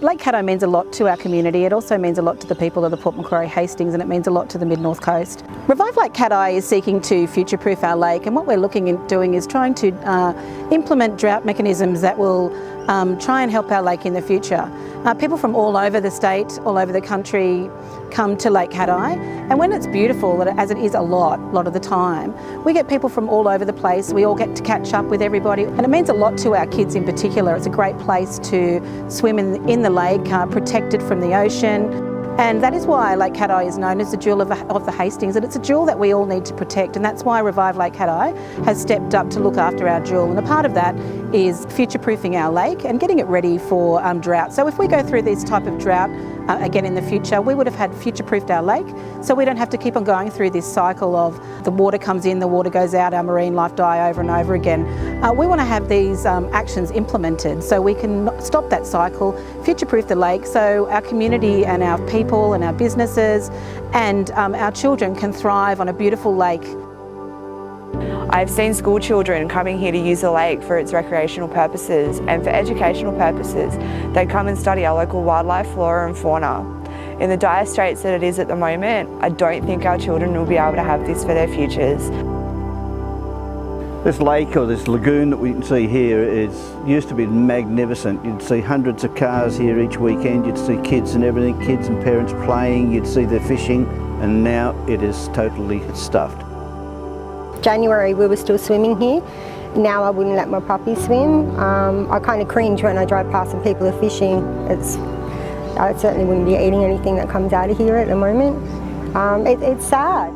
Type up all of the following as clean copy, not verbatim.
Lake Cathie means a lot to our community. It also means a lot to the people of the Port Macquarie Hastings, and it means a lot to the Mid-North Coast. Revive Lake Cathie is seeking to future-proof our lake, and what we're looking at doing is trying to implement drought mechanisms that will try and help our lake in the future. People from all over the state, all over the country come to Lake Cathie, and when it's beautiful, as it is a lot of the time, we get people from all over the place. We all get to catch up with everybody, and it means a lot to our kids in particular. It's a great place to swim in the lake, protected from the ocean. And that is why Lake Cathie is known as the jewel of the Hastings, and it's a jewel that we all need to protect, and that's why Revive Lake Cathie has stepped up to look after our jewel, and a part of that is future-proofing our lake and getting it ready for drought. So if we go through this type of drought again in the future, we would have had future-proofed our lake, so we don't have to keep on going through this cycle of the water comes in, the water goes out, our marine life die over and over again. We want to have these actions implemented so we can stop that cycle, future-proof the lake, so our community and our people and our businesses and our children can thrive on a beautiful lake. I've seen school children coming here to use the lake for its recreational purposes, and for educational purposes they come and study our local wildlife, flora and fauna. In the dire straits that it is at the moment, I don't think our children will be able to have this for their futures. This lake, or this lagoon that we can see here, used to be magnificent. You'd see hundreds of cars here each weekend, you'd see kids and everything, kids and parents playing, you'd see them fishing, and now it is totally stuffed. January we were still swimming here. Now I wouldn't let my puppy swim. I kind of cringe when I drive past and people are fishing. I certainly wouldn't be eating anything that comes out of here at the moment. It's sad.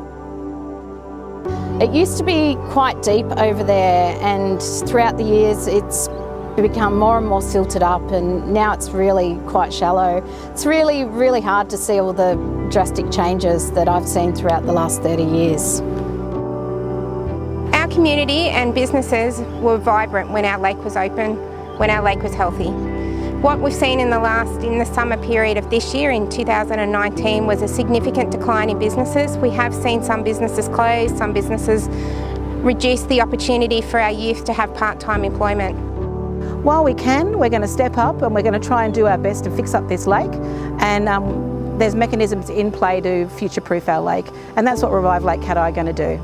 It used to be quite deep over there, and throughout the years it's become more and more silted up, and now it's really quite shallow. It's really, really hard to see all the drastic changes that I've seen throughout the last 30 years. Our community and businesses were vibrant when our lake was open, when our lake was healthy. What we've seen in the summer period of this year, in 2019, was a significant decline in businesses. We have seen some businesses close, some businesses reduce the opportunity for our youth to have part-time employment. While we can, we're going to step up and we're going to try and do our best to fix up this lake, and there's mechanisms in play to future-proof our lake, and that's what Revive Lake Cathie are going to do.